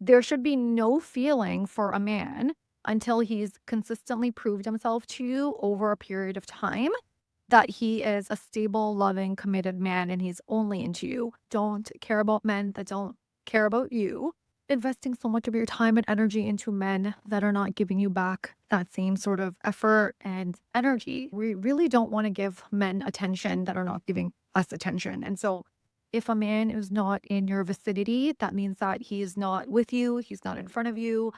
there should be no feeling for a man until he's consistently proved himself to you over a period of time that he is a stable, loving, committed man and he's only into you. Don't care about men that don't care about you. Investing so much of your time and energy into men that are not giving you back that same sort of effort and energy. We really don't want to give men attention that are not giving us attention. And so if a man is not in your vicinity, that means that he is not with you, he's not in front of you,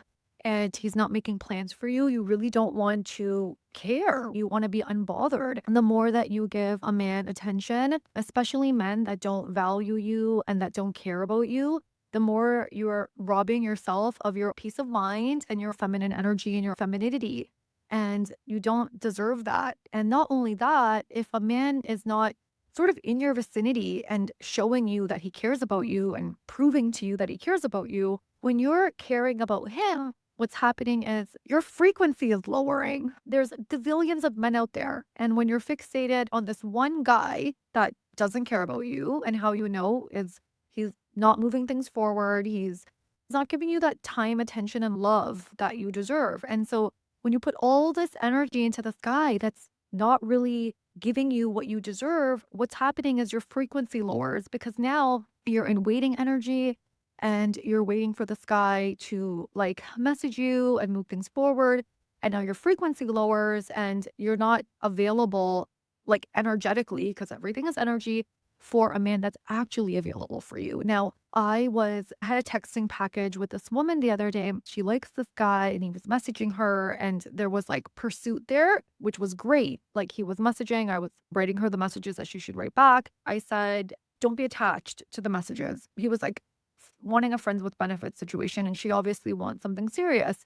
and he's not making plans for you. You really don't want to care. You want to be unbothered. And the more that you give a man attention, especially men that don't value you and that don't care about you, the more you're robbing yourself of your peace of mind and your feminine energy and your femininity. And you don't deserve that. And not only that, if a man is not sort of in your vicinity and showing you that he cares about you and proving to you that he cares about you, when you're caring about him, what's happening is your frequency is lowering. There's gazillions of men out there. And when you're fixated on this one guy that doesn't care about you, and how you know is he's not moving things forward, he's not giving you that time, attention, and love that you deserve. And so when you put all this energy into this guy that's not really giving you what you deserve, what's happening is your frequency lowers because now you're in waiting energy and you're waiting for this guy to like message you and move things forward. And now your frequency lowers and you're not available like energetically because everything is energy for a man that's actually available for you. Now, had a texting package with this woman the other day. She likes this guy and he was messaging her and there was like pursuit there, which was great. Like he was messaging, I was writing her the messages that she should write back. I said, don't be attached to the messages. He was like wanting a friends with benefits situation and she obviously wants something serious.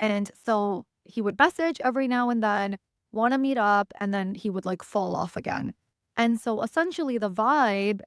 And so he would message every now and then, want to meet up, and then he would like fall off again. And so essentially, the vibe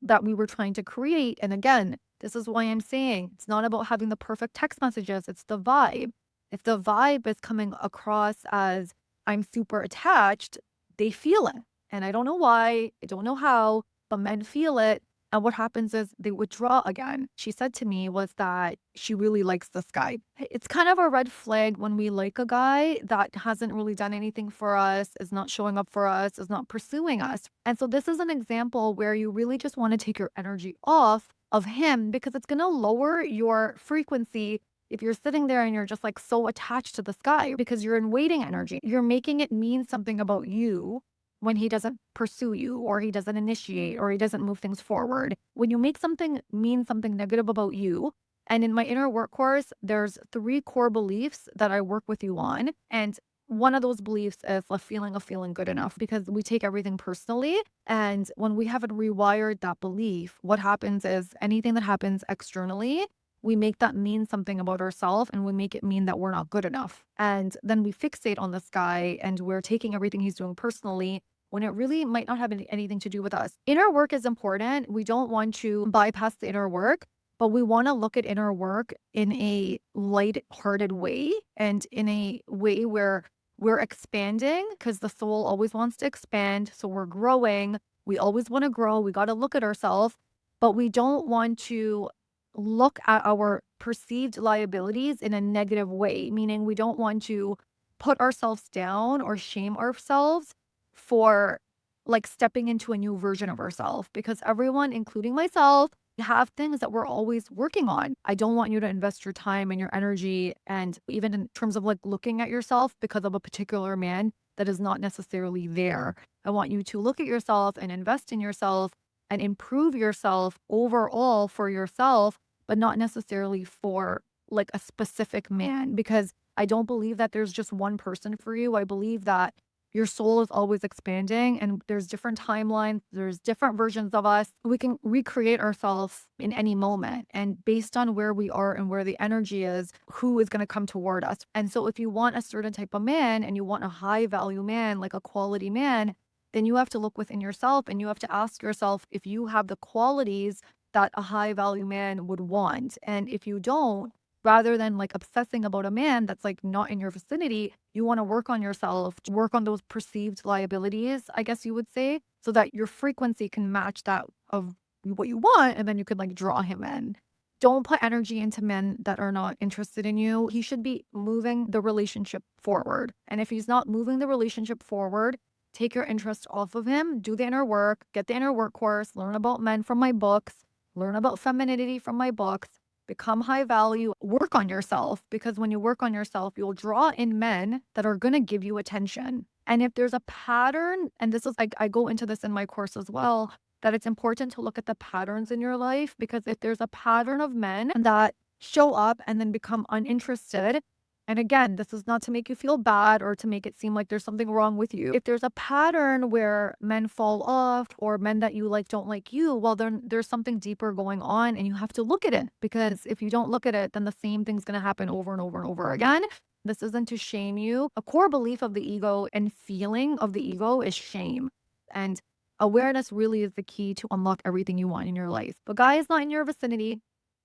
that we were trying to create, and again, this is why I'm saying it's not about having the perfect text messages, it's the vibe. If the vibe is coming across as I'm super attached, they feel it. And I don't know why, I don't know how, but men feel it. And what happens is they withdraw again. She said to me was that she really likes this guy. It's kind of a red flag when we like a guy that hasn't really done anything for us, is not showing up for us, is not pursuing us. And so this is an example where you really just want to take your energy off of him because it's going to lower your frequency if you're sitting there and you're just like so attached to this guy because you're in waiting energy. You're making it mean something about you when he doesn't pursue you or he doesn't initiate or he doesn't move things forward. When you make something mean something negative about you, and in my inner work course, there's 3 core beliefs that I work with you on. And one of those beliefs is the feeling of feeling good enough because we take everything personally. And when we haven't rewired that belief, what happens is anything that happens externally, we make that mean something about ourselves and we make it mean that we're not good enough. And then we fixate on this guy and we're taking everything he's doing personally when it really might not have anything to do with us. Inner work is important. We don't want to bypass the inner work, but we want to look at inner work in a light-hearted way and in a way where we're expanding because the soul always wants to expand. So we're growing. We always want to grow. We got to look at ourselves, but we don't want to look at our perceived liabilities in a negative way, meaning we don't want to put ourselves down or shame ourselves for like stepping into a new version of ourselves because everyone, including myself, have things that we're always working on. I don't want you to invest your time and your energy and even in terms of like looking at yourself because of a particular man that is not necessarily there. I want you to look at yourself and invest in yourself and improve yourself overall for yourself, but not necessarily for like a specific man because I don't believe that there's just one person for you. I believe that your soul is always expanding and there's different timelines, there's different versions of us. We can recreate ourselves in any moment. And based on where we are and where the energy is, who is going to come toward us. And so if you want a certain type of man and you want a high value man, like a quality man, then you have to look within yourself and you have to ask yourself if you have the qualities that a high value man would want. And if you don't, rather than like obsessing about a man that's like not in your vicinity, you want to work on yourself, to work on those perceived liabilities, I guess you would say, so that your frequency can match that of what you want. And then you could like draw him in. Don't put energy into men that are not interested in you. He should be moving the relationship forward. And if he's not moving the relationship forward, take your interest off of him, do the inner work, get the inner work course, learn about men from my books, learn about femininity from my books, become high value, work on yourself. Because when you work on yourself, you'll draw in men that are going to give you attention. And if there's a pattern, and this is like, I go into this in my course as well, that it's important to look at the patterns in your life, because if there's a pattern of men that show up and then become uninterested, and again, this is not to make you feel bad or to make it seem like there's something wrong with you. If there's a pattern where men fall off or men that you like don't like you, well, then there's something deeper going on and you have to look at it, because if you don't look at it, then the same thing's going to happen over and over and over again. This isn't to shame you. A core belief of the ego and feeling of the ego is shame. And awareness really is the key to unlock everything you want in your life. But guy is not in your vicinity.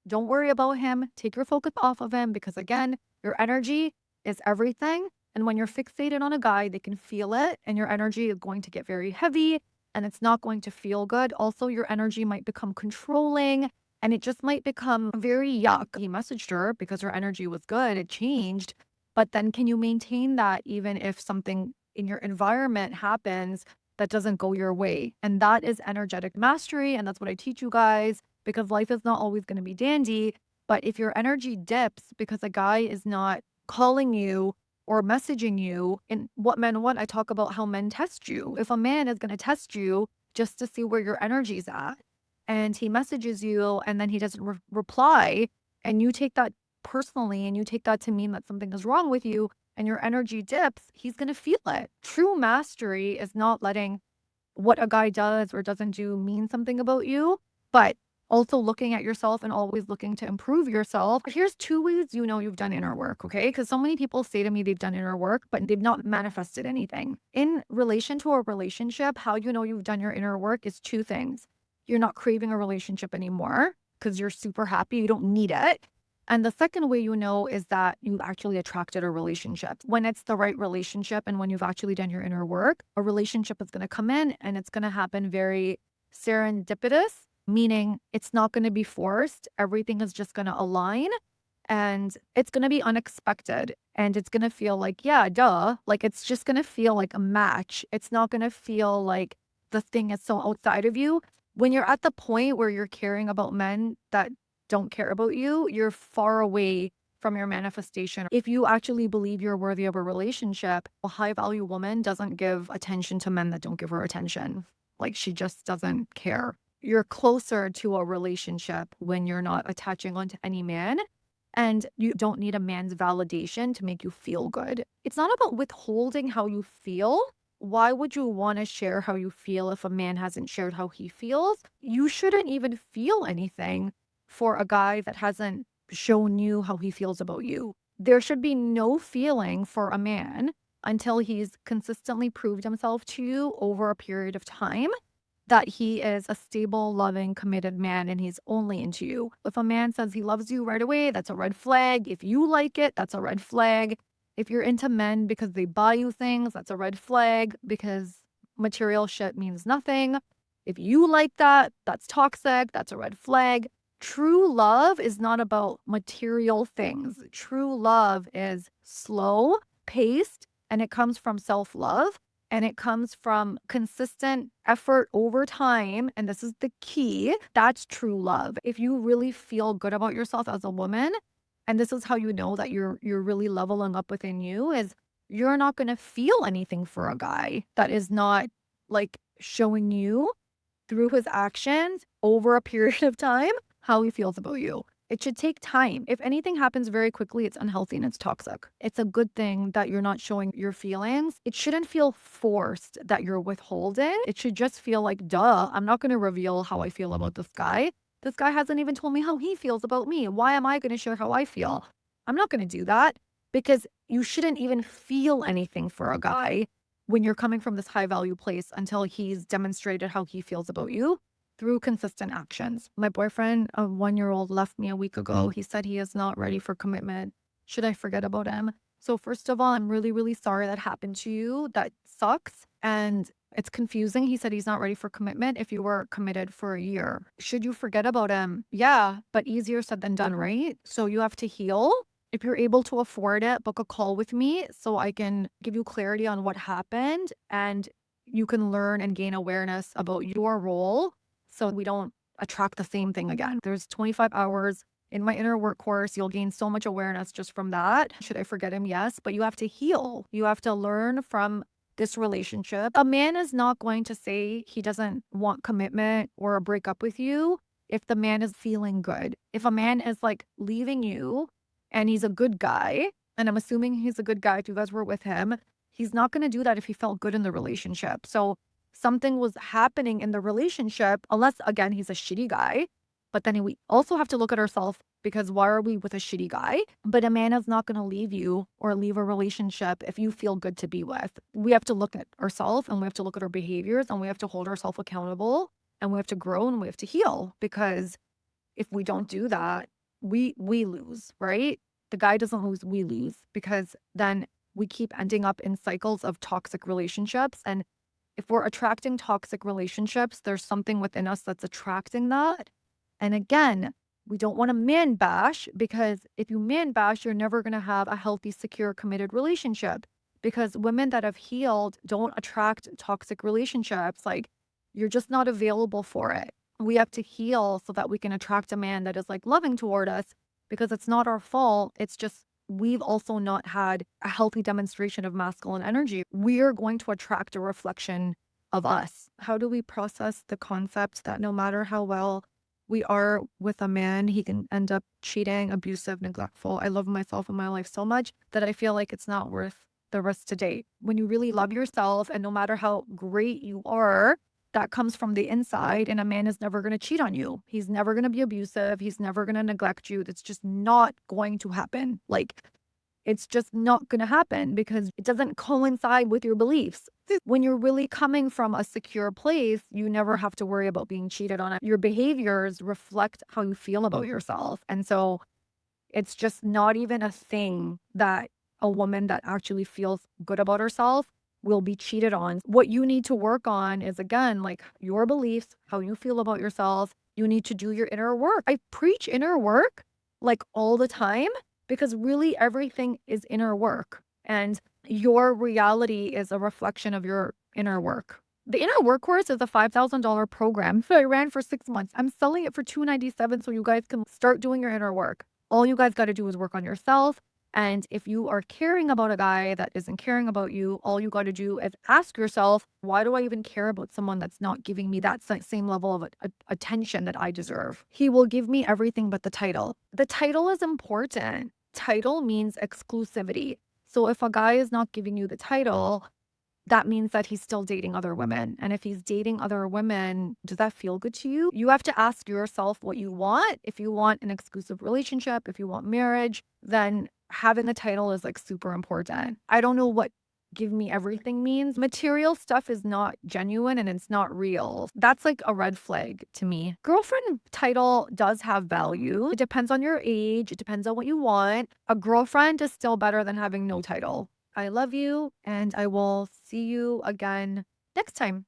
Don't worry about him. Take your focus off of him, because again, your energy is everything. And when you're fixated on a guy, they can feel it, and your energy is going to get very heavy and it's not going to feel good. Also, your energy might become controlling and it just might become very yuck. He messaged her because her energy was good. It changed. But then can you maintain that even if something in your environment happens that doesn't go your way? And that is energetic mastery. And that's what I teach you guys, because life is not always going to be dandy. But if your energy dips because a guy is not calling you or messaging you, in What Men Want, I talk about how men test you. If a man is going to test you just to see where your energy's at, and he messages you and then he doesn't reply, and you take that personally and you take that to mean that something is wrong with you, and your energy dips, he's going to feel it. True mastery is not letting what a guy does or doesn't do mean something about you, but also looking at yourself and always looking to improve yourself. Here's 2 ways you know you've done inner work, okay? Because so many people say to me they've done inner work, but they've not manifested anything. In relation to a relationship, how you know you've done your inner work is 2 things. You're not craving a relationship anymore because you're super happy, you don't need it. And the second way you know is that you've actually attracted a relationship. When it's the right relationship and when you've actually done your inner work, a relationship is going to come in and it's going to happen very serendipitous, meaning it's not going to be forced. Everything is just going to align and it's going to be unexpected. And it's going to feel like, yeah, duh. Like it's just going to feel like a match. It's not going to feel like the thing is so outside of you. When you're at the point where you're caring about men that don't care about you, you're far away from your manifestation. If you actually believe you're worthy of a relationship, a high value woman doesn't give attention to men that don't give her attention. Like she just doesn't care. You're closer to a relationship when you're not attaching onto any man, and you don't need a man's validation to make you feel good. It's not about withholding how you feel. Why would you want to share how you feel if a man hasn't shared how he feels? You shouldn't even feel anything for a guy that hasn't shown you how he feels about you. There should be no feeling for a man until he's consistently proved himself to you over a period of time that he is a stable, loving, committed man and he's only into you. If a man says he loves you right away, that's a red flag. If you like it, that's a red flag. If you're into men because they buy you things, that's a red flag, because material shit means nothing. If you like that, that's toxic, that's a red flag. True love is not about material things. True love is slow, paced, and it comes from self-love. And it comes from consistent effort over time. And this is the key. That's true love. If you really feel good about yourself as a woman, and this is how you know that you're really leveling up within you, is you're not going to feel anything for a guy that is not like showing you through his actions over a period of time how he feels about you. It should take time. If anything happens very quickly, it's unhealthy and it's toxic. It's a good thing that you're not showing your feelings. It shouldn't feel forced that you're withholding. It should just feel like, duh, I'm not going to reveal how I feel about this guy. This guy hasn't even told me how he feels about me. Why am I going to share how I feel? I'm not going to do that, because you shouldn't even feel anything for a guy when you're coming from this high value place until he's demonstrated how he feels about you through consistent actions. My boyfriend, a 1-year-old, left me a week ago. He said he is not ready for commitment. Should I forget about him? So first of all, I'm really, really sorry that happened to you. That sucks. And It's confusing. He said he's not ready for commitment if you were committed for a year. Should you forget about him? Yeah, but easier said than done, right? So you have to heal. If you're able to afford it, book a call with me so I can give you clarity on what happened and you can learn and gain awareness about your role so we don't attract the same thing again. There's 25 hours in my inner work course. You'll gain so much awareness just from that. Should I forget him? Yes, but you have to heal. You have to learn from this relationship. A man is not going to say he doesn't want commitment or a breakup with you if the man is feeling good. If a man is like leaving you and he's a good guy, and I'm assuming he's a good guy if you guys were with him, he's not going to do that if he felt good in the relationship. So something was happening in the relationship, unless again, he's a shitty guy. But then we also have to look at ourselves because why are we with a shitty guy? But a man is not going to leave you or leave a relationship if you feel good to be with. We have to look at ourselves and we have to look at our behaviors and we have to hold ourselves accountable and we have to grow and we have to heal because if we don't do that, we lose, right? The guy doesn't lose, we lose because then we keep ending up in cycles of toxic relationships. And if we're attracting toxic relationships, there's something within us that's attracting that. And again, we don't want to man bash because if you man bash, you're never going to have a healthy, secure, committed relationship because women that have healed don't attract toxic relationships. Like you're just not available for it. We have to heal so that we can attract a man that is like loving toward us because it's not our fault. It's just we've also not had a healthy demonstration of masculine energy. We are going to attract a reflection of us. How do we process the concept that no matter how well we are with a man, he can end up cheating, abusive, neglectful? I love myself and my life so much that I feel like it's not worth the risk to date. When you really love yourself and no matter how great you are, that comes from the inside and a man is never going to cheat on you. He's never going to be abusive. He's never going to neglect you. That's just not going to happen. Like it's just not going to happen because it doesn't coincide with your beliefs. When you're really coming from a secure place, you never have to worry about being cheated on. Your behaviors reflect how you feel about yourself. And so it's just not even a thing that a woman that actually feels good about herself will be cheated on. What you need to work on is, again, like your beliefs, how you feel about yourself. You need to do your inner work. I preach inner work like all the time because really everything is inner work. And your reality is a reflection of your inner work. The inner work course is a $5,000 program that I ran for 6 months. I'm selling it for $297 so you guys can start doing your inner work. All you guys got to do is work on yourself. And if you are caring about a guy that isn't caring about you, all you got to do is ask yourself, why do I even care about someone that's not giving me that same level of attention that I deserve? He will give me everything but the title. The title is important. Title means exclusivity. So if a guy is not giving you the title, that means that he's still dating other women. And if he's dating other women, does that feel good to you? You have to ask yourself what you want. If you want an exclusive relationship, if you want marriage, then having the title is like super important. I don't know what give me everything means. Material stuff is not genuine and it's not real. That's like a red flag to me. Girlfriend title does have value. It depends on your age. It depends on what you want. A girlfriend is still better than having no title. I love you and I will see you again next time.